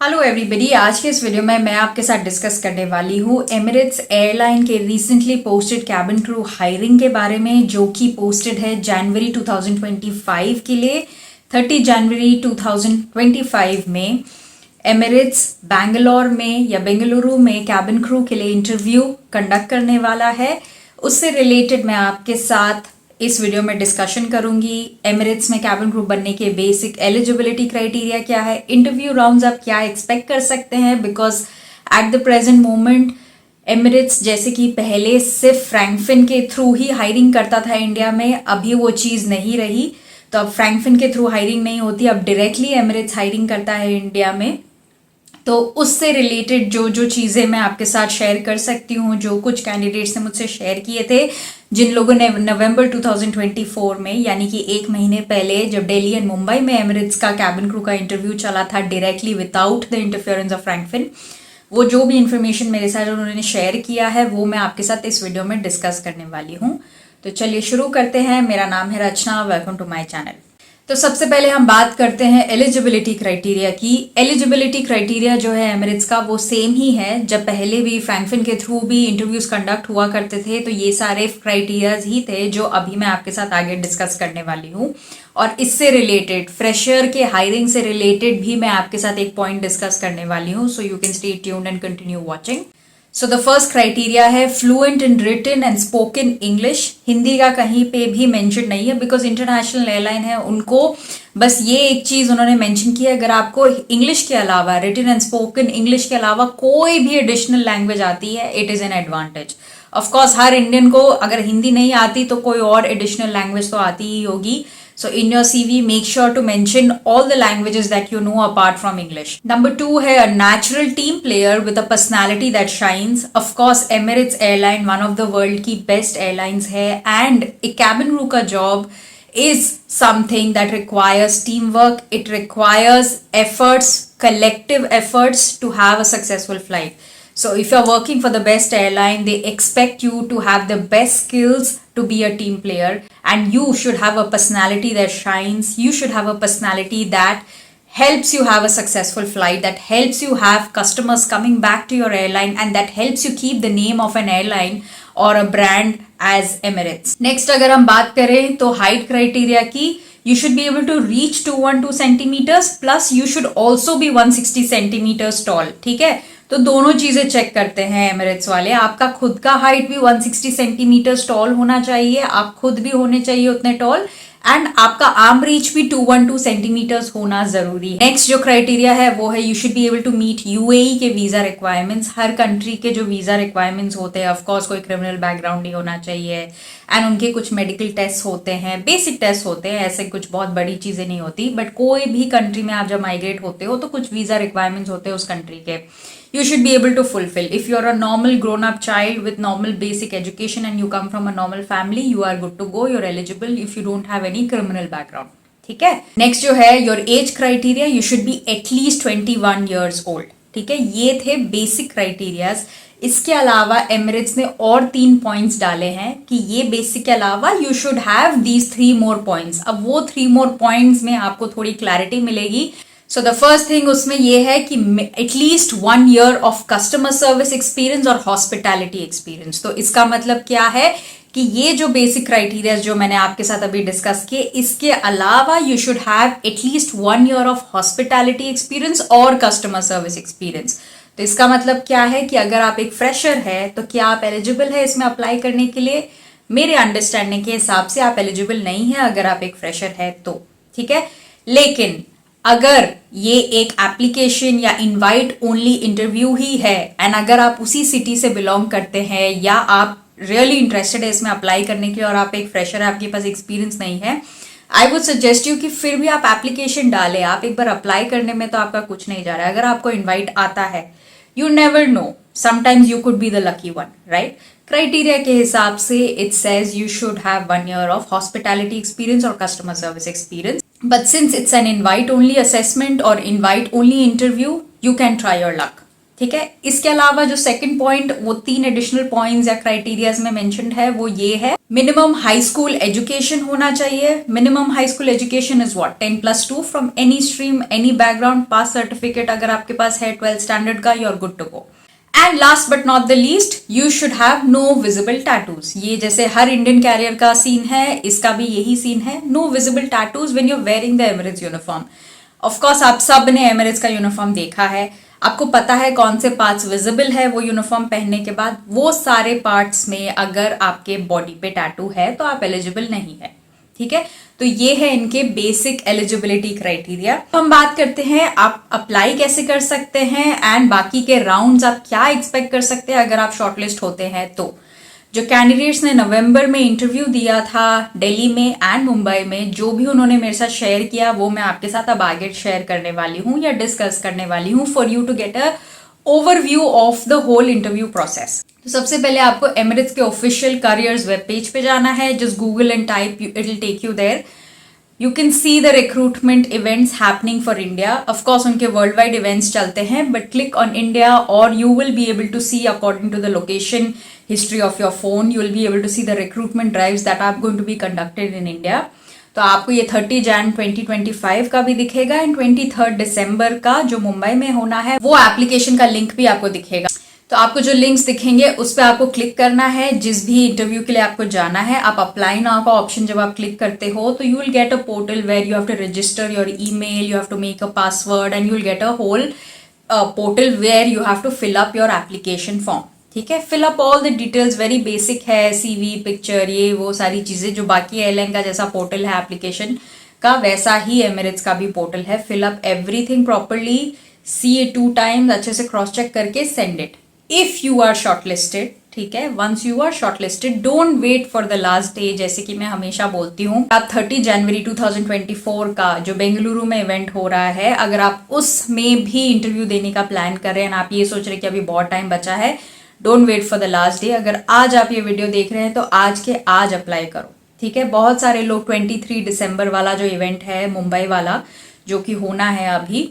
Hello everybody, आज के इस वीडियो में मैं आपके साथ डिस्कस करने वाली हूँ एमिरेट्स एयरलाइन के recently posted cabin crew hiring के बारे में, जो कि पोस्टेड है जनवरी 2025 के लिए। 30 जनवरी 2025 में एमिरेट्स बैंगलोर में या बेंगलुरु में कैबिन क्रू के लिए इंटरव्यू कंडक्ट करने वाला है। उससे रिलेटेड मैं आपके साथ इस वीडियो में डिस्कशन करूंगी। एमिरेट्स में कैबिन क्रू बनने के बेसिक एलिजिबिलिटी क्राइटेरिया क्या है, इंटरव्यू राउंड्स आप क्या एक्सपेक्ट कर सकते हैं, because at the present moment Emirates जैसे कि पहले सिर्फ फ्रैंकफिन के थ्रू ही हायरिंग करता था इंडिया में, अभी वो चीज़ नहीं रही। तो अब फ्रैंकफिन के थ्रू हायरिंग नहीं होती, अब डायरेक्टली एमिरेट्स हायरिंग करता है इंडिया में। तो उससे रिलेटेड जो जो चीज़ें मैं आपके साथ शेयर कर सकती हूँ, जो कुछ कैंडिडेट्स ने मुझसे शेयर किए थे, जिन लोगों ने नवंबर 2024 में यानी कि एक महीने पहले जब दिल्ली एंड मुंबई में एमिरेट्स का कैबिन क्रू का इंटरव्यू चला था directly without the interference of Frankfinn, वो जो भी इंफॉर्मेशन मेरे साथ उन्होंने शेयर किया है वो मैं आपके साथ इस वीडियो में डिस्कस करने वाली हूँ। तो चलिए शुरू करते हैं। मेरा नाम है रचना, वेलकम टू माई चैनल। तो सबसे पहले हम बात करते हैं एलिजिबिलिटी क्राइटेरिया की। एलिजिबिलिटी क्राइटेरिया जो है एमिरेट्स का वो सेम ही है, जब पहले भी फ्रैंकफिन के थ्रू भी इंटरव्यूज कंडक्ट हुआ करते थे, तो ये सारे क्राइटेरियाज ही थे जो अभी मैं आपके साथ आगे डिस्कस करने वाली हूँ। और इससे रिलेटेड फ्रेशर के हायरिंग से रिलेटेड भी मैं आपके साथ एक पॉइंट डिस्कस करने वाली हूँ, so you can stay tuned and continue watching. So the first criteria है fluent in written and spoken English. Hindi का कहीं पे भी मेंशन नहीं है, बिकॉज इंटरनेशनल एयरलाइन है, उनको बस ये एक चीज उन्होंने मेंशन किया, अगर आपको इंग्लिश के अलावा, रिटन एंड स्पोकन इंग्लिश के अलावा कोई भी एडिशनल लैंग्वेज आती है, it is an advantage. Of course her Indian को अगर हिंदी नहीं आती तो कोई और एडिशनल लैंग्वेज तो आती ही होगी। So in your CV, make sure to mention all the languages that you know apart from English. Number 2 है a natural team player with a personality that shines. Of course, Emirates Airline one of the world की best airlines है, and a cabin crew का job is something that requires teamwork. It requires efforts, collective efforts to have a successful flight. So if you're working for the best airline, they expect you to have the best skills to be a team player, and you should have a personality that shines. You should have a personality that helps you have a successful flight, that helps you have customers coming back to your airline, and that helps you keep the name of an airline or a brand as Emirates. Next अगर हम बात करें तो height criteria की, you should be able to reach 212 centimeters plus you should also be 160 centimeters tall. ठीक है, तो दोनों चीजें चेक करते हैं एमिरेट्स वाले। आपका खुद का हाइट भी 160 सेंटीमीटर टॉल होना चाहिए, आप खुद भी होने चाहिए उतने टॉल, एंड आपका आर्म रीच भी 212 सेंटीमीटर्स होना जरूरी है। नेक्स्ट जो क्राइटेरिया है वो है you should be able to meet UAE के वीजा रिक्वायरमेंट्स। हर कंट्री के जो वीजा रिक्वायरमेंट्स होते हैं, ऑफकोर्स कोई क्रिमिनल बैकग्राउंड नहीं होना चाहिए, एंड उनके कुछ मेडिकल टेस्ट होते हैं, बेसिक टेस्ट होते हैं, ऐसे कुछ बहुत बड़ी चीजें नहीं होती। बट कोई भी कंट्री में आप जब माइग्रेट होते हो तो कुछ वीजा रिक्वायरमेंट्स होते हैं उस कंट्री के, you should be able to fulfill. If you're a normal grown-up child with normal basic education and you come from a normal family, you are good to go. You're eligible if you don't have any criminal background. ठीक है। Next जो है your age criteria, you should be at least 21 years old. ठीक है, ये थे basic criterias. इसके अलावा एमिरेट्स ने और 3 पॉइंट्स डाले हैं कि ये बेसिक के अलावा you should have these 3 more points. अब वो 3 मोर पॉइंट्स में आपको थोड़ी क्लैरिटी मिलेगी। सो द फर्स्ट थिंग उसमें ये है कि at least 1 year of customer service experience और हॉस्पिटैलिटी एक्सपीरियंस। तो इसका मतलब क्या है कि ये जो बेसिक क्राइटेरियाज जो मैंने आपके साथ अभी डिस्कस किए, इसके अलावा you should have at least 1 year of hospitality experience और कस्टमर सर्विस एक्सपीरियंस। तो इसका मतलब क्या है कि अगर आप एक फ्रेशर है तो क्या आप एलिजिबल है इसमें अप्लाई करने के लिए? मेरे अंडरस्टैंडिंग के हिसाब से आप एलिजिबल नहीं है अगर आप एक फ्रेशर है तो। ठीक है, लेकिन अगर ये एक एप्लीकेशन या इनवाइट ओनली इंटरव्यू ही है, एंड अगर आप उसी सिटी से बिलोंग करते हैं या आप रियली इंटरेस्टेड है इसमें अप्लाई करने के लिए और आप एक फ्रेशर है, आपके पास एक्सपीरियंस नहीं है, आई वुड सजेस्ट यू कि फिर भी आप एप्लीकेशन डालें। आप एक बार अप्लाई करने में तो आपका कुछ नहीं जा रहा है। अगर आपको इन्वाइट आता है, you never know, sometimes you could be the lucky one, right. Criteria के हिसाब से it says you should have 1 year of hospitality experience और customer service experience. But since it's an invite only assessment or invite only interview, you can try your luck. ठीक है। इसके अलावा जो second point, वो 3 एडिशनल पॉइंट्स या criterias में mentioned है, वो ये है, मिनिमम हाई स्कूल एजुकेशन होना चाहिए। Minimum high school education is what, 10+2 from any stream, any background, pass certificate अगर आपके पास है 12th स्टैंडर्ड का, you are good to go. And last but not the least, you should have no visible tattoos. ये जैसे हर Indian carrier का scene है, इसका भी यही सीन है, no visible tattoos when you are wearing the Emirates uniform. Of course आप सब ने एमिरेट्स का यूनिफॉर्म देखा है, आपको पता है कौन से पार्ट्स विजिबल है वो यूनिफॉर्म पहनने के बाद। वो सारे पार्ट्स में अगर आपके बॉडी पे टैटू है तो आप एलिजिबल नहीं है, ठीक है। तो ये है इनके बेसिक एलिजिबिलिटी क्राइटेरिया। हम बात करते हैं आप अप्लाई कैसे कर सकते हैं एंड बाकी के राउंड्स आप क्या एक्सपेक्ट कर सकते हैं अगर आप शॉर्टलिस्ट होते हैं। तो जो कैंडिडेट्स ने नवंबर में इंटरव्यू दिया था दिल्ली में एंड मुंबई में, जो भी उन्होंने मेरे साथ शेयर किया वो मैं आपके साथ अब आगे शेयर करने वाली हूँ या डिस्कस करने वाली हूँ for you to get a overview of the whole interview process. तो सबसे पहले आपको एमिरेट्स के ऑफिशियल करियर्स वेब पेज पे जाना है। Just Google and type, it will take you there. You can see the recruitment events happening for India. Of course, उनके worldwide events चलते हैं, but click on India or you will be able to see according to the location history of your phone. You will be able to see the recruitment drives that are going to be conducted in India. तो आपको ये 30 Jan 2025 का भी दिखेगा and 23 दिसंबर का जो मुंबई में होना है वो एप्लीकेशन का लिंक भी आपको दिखेगा। तो आपको जो लिंक्स दिखेंगे उस पर आपको क्लिक करना है। जिस भी इंटरव्यू के लिए आपको जाना है, आप अप्लाई नाउ का ऑप्शन जब आप क्लिक करते हो तो you will get a portal where you have to register your email, you have to make a password and you will get a whole portal where you have to fill up your application form. ठीक है, fill up all the details, very basic है, CV, picture, ये वो सारी चीजें जो बाकी airline का जैसा पोर्टल है एप्लीकेशन का, वैसा ही एमिरेट्स का भी पोर्टल है। Fill up everything properly, see it 2 times, अच्छे से क्रॉस चेक करके send it if you are shortlisted. ठीक है, once you are shortlisted don't wait for the last day. जैसे कि मैं हमेशा बोलती हूँ, आप 30 जनवरी 2024 का जो बेंगलुरु में इवेंट हो रहा है, अगर आप उसमें भी इंटरव्यू देने का प्लान कर रहे हैं, आप ये सोच रहे हैं कि अभी बहुत टाइम बचा है, don't wait for the last day. अगर आज आप ये वीडियो देख रहे हैं तो आज के आज अप्लाई करो। ठीक है, बहुत सारे लोग 23 दिसंबर वाला जो इवेंट है मुंबई वाला जो कि होना है, अभी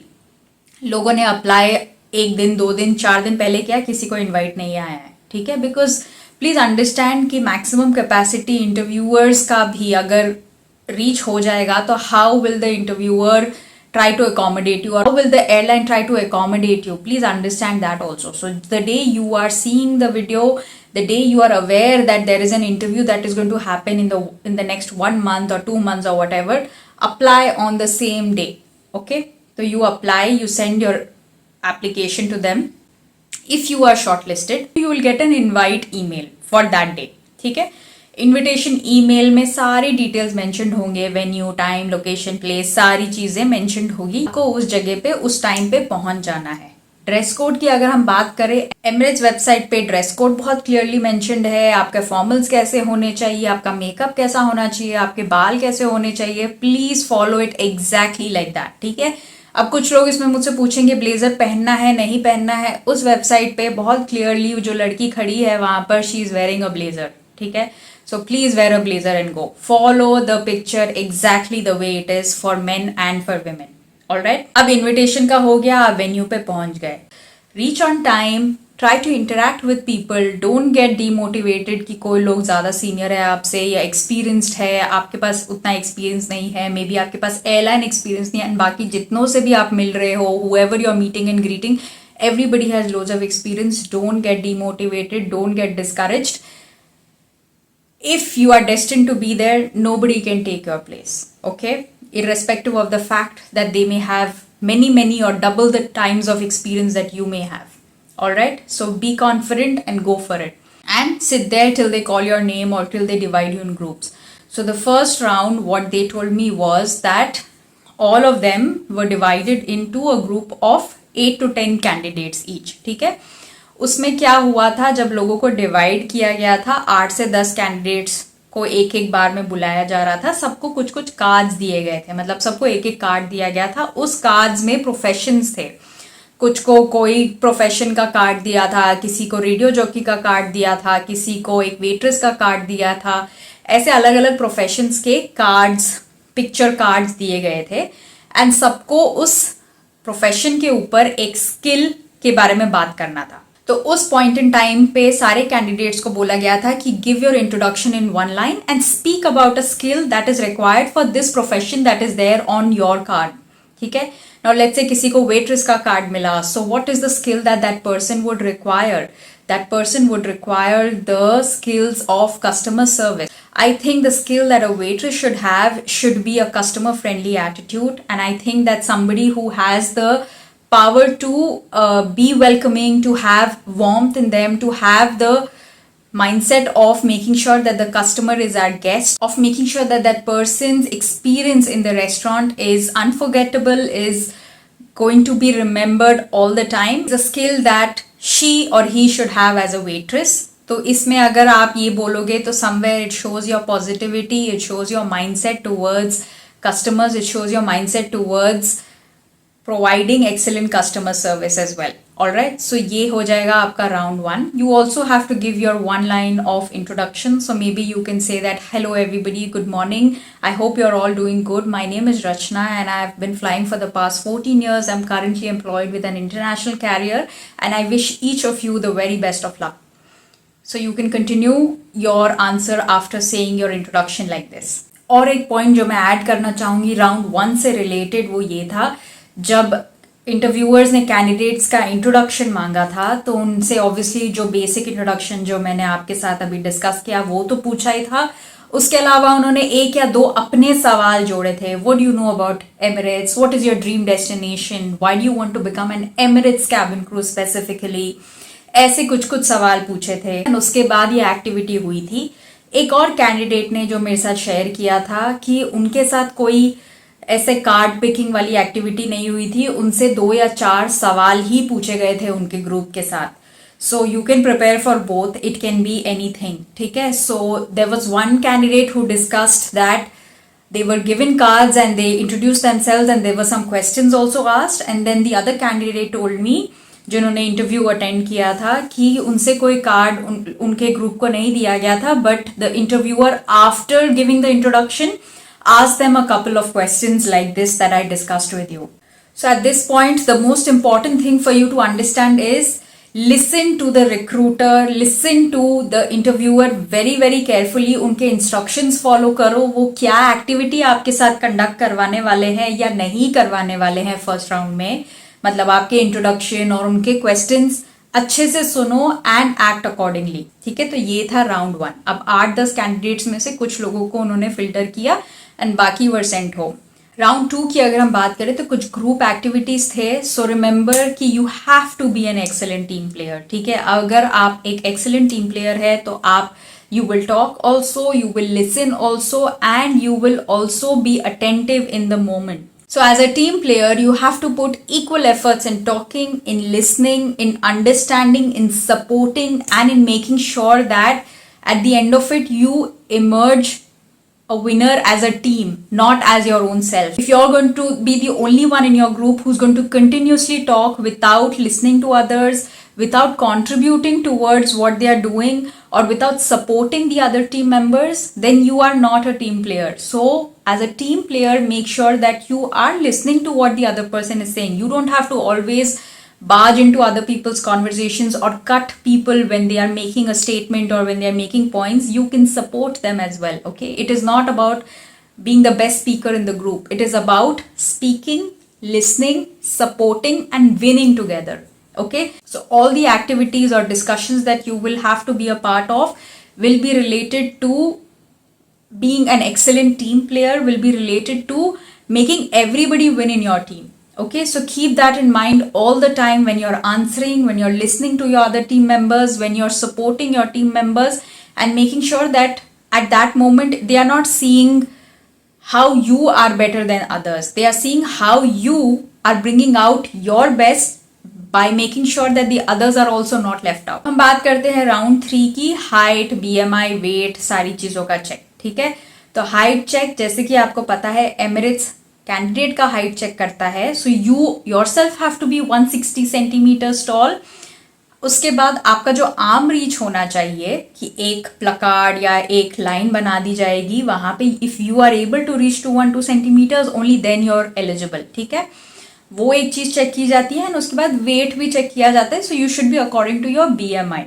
लोगों ने अप्लाई 1 दिन 2 दिन 4 दिन पहले किया, किसी को इनवाइट नहीं आया है। ठीक है, बिकॉज प्लीज अंडरस्टैंड कि मैक्सिमम कैपेसिटी इंटरव्यूअर्स का भी अगर रीच हो जाएगा तो how will the interviewer try to accommodate you, or how will the airline try to accommodate you? Please understand that also. So the day you are seeing the video, the day you are aware that there is an interview that is going to happen in the next 1 month or 2 months or whatever, apply on the same day. Okay, so you apply, you send your application to them. If you are shortlisted, you will get an invite email for that day. ठीक है, invitation email में सारी details mentioned होंगे, venue, time, location, place, सारी चीजें mentioned होगी। आपको उस जगह पे उस टाइम पे पहुंच जाना है। ड्रेस कोड की अगर हम बात करें, एमिरेट्स वेबसाइट पे ड्रेस कोड बहुत क्लियरली मेंशन्ड है। आपके फॉर्मल्स कैसे होने चाहिए, आपका मेकअप कैसा होना चाहिए, आपके बाल कैसे होने चाहिए, please follow it exactly like that. ठीक है, अब कुछ लोग इसमें मुझसे पूछेंगे ब्लेजर पहनना है नहीं पहनना है। उस वेबसाइट पे बहुत क्लियरली जो लड़की खड़ी है वहां पर, she is wearing a blazer. ठीक है, so please wear a blazer and go. Follow the picture exactly the way it is for men and for women. All right? अब invitation का हो गया, आप venue पे पहुंच गए। Reach on time, try to interact with people. Don't get demotivated कि कोई लोग ज़्यादा senior है आपसे या experienced है, आपके पास उतना experience नहीं है, maybe आपके पास airline experience नहीं है, and बाकी जितनों से भी आप मिल रहे हो, whoever you are meeting and greeting, everybody has loads of experience. Don't get demotivated, don't get discouraged. If you are destined to be there, nobody can take your place, okay? Irrespective of the fact that they may have many or double the times of experience that you may have. All right? So be confident and go for it. And sit there till they call your name or till they divide you in groups. So the first round, what they told me was that all of them were divided into a group of 8 to 10 candidates each. ठीक है? उसमें क्या हुआ था, जब लोगों को divide किया गया था, 8 से 10 कैंडिडेट्स को एक बार में बुलाया जा रहा था। सबको कुछ कार्ड्स दिए गए थे, मतलब सबको एक कार्ड दिया गया था। उस कार्ड्स में प्रोफेशंस थे, कुछ को कोई प्रोफेशन का कार्ड दिया था, किसी को रेडियो जॉकी का कार्ड दिया था, किसी को एक वेट्रेस का कार्ड दिया था। ऐसे अलग अलग प्रोफेशंस के कार्ड्स, पिक्चर कार्ड्स दिए गए थे एंड सबको उस प्रोफेशन के ऊपर एक स्किल के बारे में बात करना था। तो उस पॉइंट इन टाइम पे सारे कैंडिडेट्स को बोला गया था कि give your introduction in one line and speak about a skill that is required for this profession that is there on your card. ठीक है, नाउ लेट्स से किसी को वेट्रेस का कार्ड मिला, so what is the skill that that person would require? That person would require the skills of customer service. I think the skill that a waitress should have should be a customer friendly attitude, and I think that somebody who has the power to be welcoming, to have warmth in them, to have the mindset of making sure that the customer is our guest, of making sure that that person's experience in the restaurant is unforgettable, is going to be remembered all the time. It's a skill that she or he should have as a waitress. तो इसमें अगर आप ये बोलोगे तो somewhere it shows your positivity, it shows your mindset towards customers, it shows your mindset towards providing excellent customer service as well. Alright, so ये हो जाएगा आपका round 1. You also have to give your one line of introduction. So maybe you can say that, hello everybody, good morning. I hope you're all doing good. My name is Rachna and I've been flying for the past 14 years. I'm currently employed with an international carrier and I wish each of you the very best of luck. So you can continue your answer after saying your introduction like this. और एक point जो मैं add करना चाहूँगी round 1 से related वो ये था, जब इंटरव्यूअर्स ने कैंडिडेट्स का इंट्रोडक्शन मांगा था तो उनसे ऑब्वियसली जो बेसिक इंट्रोडक्शन जो मैंने आपके साथ अभी डिस्कस किया वो तो पूछा ही था, उसके अलावा उन्होंने एक या दो अपने सवाल जोड़े थे. What do you know about Emirates, what is your dream destination, why do you want to become an Emirates cabin crew specifically, ऐसे कुछ सावाल पूछे थे. उसके बाद ये एक्टिविटी हुई थी. एक और कैंडिडेट ने जो मेरे साथ शेयर किया था कि उनके साथ कोई ऐसे कार्ड पिकिंग वाली एक्टिविटी नहीं हुई थी, उनसे 2 या 4 सवाल ही पूछे गए थे उनके ग्रुप के साथ. So you can prepare for both, it can be anything. ठीक है, so there was one candidate who discussed that they were given cards and they introduced themselves and there were some questions also asked, and then the other candidate told me, जिन्होंने interview attend किया था, कि उनसे कोई card उनके group को नहीं दिया गया था, but the interviewer after giving the introduction asked them a couple of questions like this that I discussed with you. So at this point, the most important thing for you to understand is listen to the recruiter, listen to the interviewer very very carefully. उनके instructions follow करो, वो क्या activity आपके साथ conduct करवाने वाले हैं या नहीं करवाने वाले हैं first round में, मतलब आपके introduction और उनके questions अच्छे से सुनो एंड एक्ट अकॉर्डिंगली. ठीक है, तो ये था राउंड 1. अब 8-10 कैंडिडेट्स में से कुछ लोगों को उन्होंने फिल्टर किया एंड बाकी वर सेंट होम. राउंड 2 की अगर हम बात करें तो कुछ ग्रुप एक्टिविटीज थे. सो रिमेंबर कि you have to be an excellent team player. ठीक है, अगर आप एक एक्सेलेंट टीम प्लेयर है तो आप you will talk also, you will listen also, and you will also be attentive in the moment. So as a team player, you have to put equal efforts in talking, in listening, in understanding, in supporting, and in making sure that at the end of it, you emerge a winner as a team, not as your own self. If you're going to be the only one in your group who's going to continuously talk without listening to others, without contributing towards what they are doing, or without supporting the other team members, then you are not a team player. So as a team player, make sure that you are listening to what the other person is saying. You don't have to always barge into other people's conversations or cut people when they are making a statement or when they are making points. You can support them as well. Okay, it is not about being the best speaker in the group. It is about speaking, listening, supporting, and winning together. Okay, so all the activities or discussions that you will have to be a part of will be related to being an excellent team player, will be related to making everybody win in your team. Okay, so keep that in mind all the time when you're answering, when you're listening to your other team members, when you're supporting your team members, and making sure that at that moment they are not seeing how you are better than others. They are seeing how you are bringing out your best by making sure that the others are also not left out. हम बात करते हैं round 3 की. Height, BMI, wait, सारी चीजों का check. ठीक है, तो हाइट चेक, जैसे कि आपको पता है एमिरेट्स कैंडिडेट का हाइट चेक करता है. So you yourself have to be 160 centimetres tall. उसके बाद आपका जो आर्म रीच होना चाहिए कि एक प्लकार्ड या एक लाइन बना दी जाएगी वहां पे. If you are able to reach to 1-2 centimetres only then you are eligible. ठीक है, वो एक चीज़ चेक की जाती है, एंड उसके बाद वेट भी चेक किया जाता है. So you should be according to your BMI.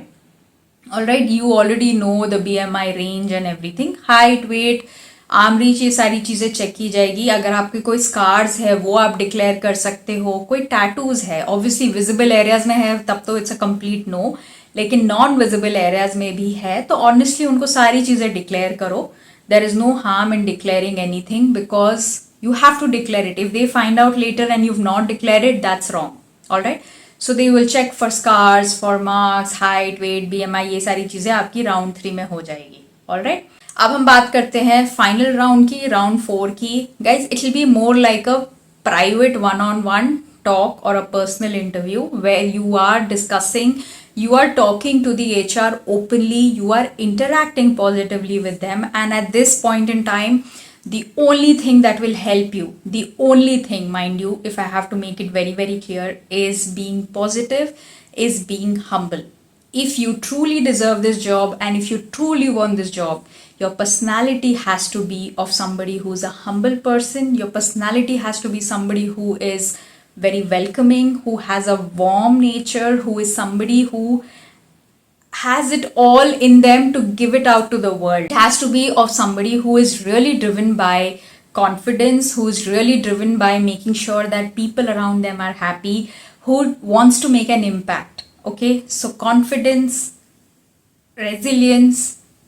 All right, you already know the BMI range and everything. Height, weight, arm reach, ये सारी चीज़ें चेक की जाएगी. अगर आपके कोई स्कार्स है वो आप डिक्लेयर कर सकते हो. कोई टैटूज है, ऑब्वियसली विजिबल एरियाज में है तब तो इट्स अ कंप्लीट नो, लेकिन नॉन विजिबल एरियाज में भी है तो ऑनेस्टली उनको सारी चीज़ें डिक्लेयर करो. There is no harm in declaring anything because you have to declare it. If they find out later and you've not declared it, that's wrong. All right, so they will check for scars, for marks, height, weight, BMI, ये सारी चीजें आपकी round 3 में हो जाएगी. All right, अब हम बात करते हैं फाइनल राउंड की, राउंड 4 की. Guys, it will be more like a private one-on-one talk or a personal interview where you are discussing, you are talking to the HR openly, you are interacting positively with them, and at this point in time, the only thing that will help you, the only thing, mind you, if I have to make it very, very clear, is being positive, is being humble. If you truly deserve this job and if you truly want this job, your personality has to be of somebody who's a humble person. Your personality has to be somebody who is very welcoming, who has a warm nature, who is somebody who has it all in them to give it out to the world. It has to be of somebody who is really driven by confidence, who is really driven by making sure that people around them are happy, who wants to make an impact. Okay, so confidence, resilience,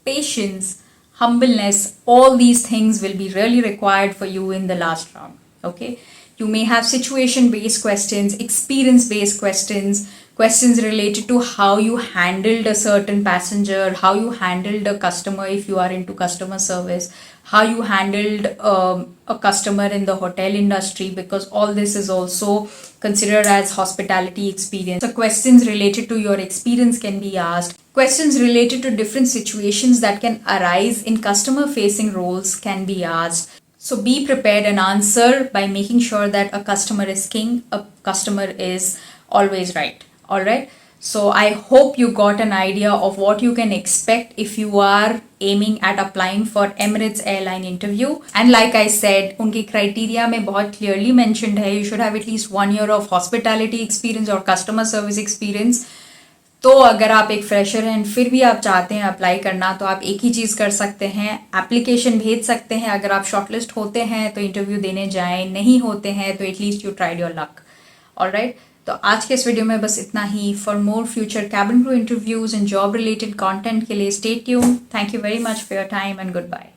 patience, humbleness, all these things will be really required for you in the last round. Okay, you may have situation based questions, experience based questions, questions related to how you handled a certain passenger, how you handled a customer if you are into customer service, how you handled a customer in the hotel industry, because all this is also considered as hospitality experience. So questions related to your experience can be asked. Questions related to different situations that can arise in customer facing roles can be asked. So be prepared and answer by making sure that a customer is king, a customer is always right. All right, so I hope you got an idea of what you can expect if you are aiming at applying for Emirates airline interview. And like I said, उनकी criteria में बहुत clearly mentioned है, you should have at least 1 year of hospitality experience or customer service experience. तो अगर आप एक fresher हैं फिर भी आप चाहते हैं अप्लाई करना, तो आप एक ही चीज़ कर सकते हैं, एप्लीकेशन भेज सकते हैं. अगर आप शॉर्टलिस्ट होते हैं तो इंटरव्यू देने जाएं, नहीं होते हैं तो at least you tried your luck. Alright, तो आज के इस वीडियो में बस इतना ही. For more future cabin crew interviews and job related content के लिए stay tuned. Thank you very much for your time and good bye.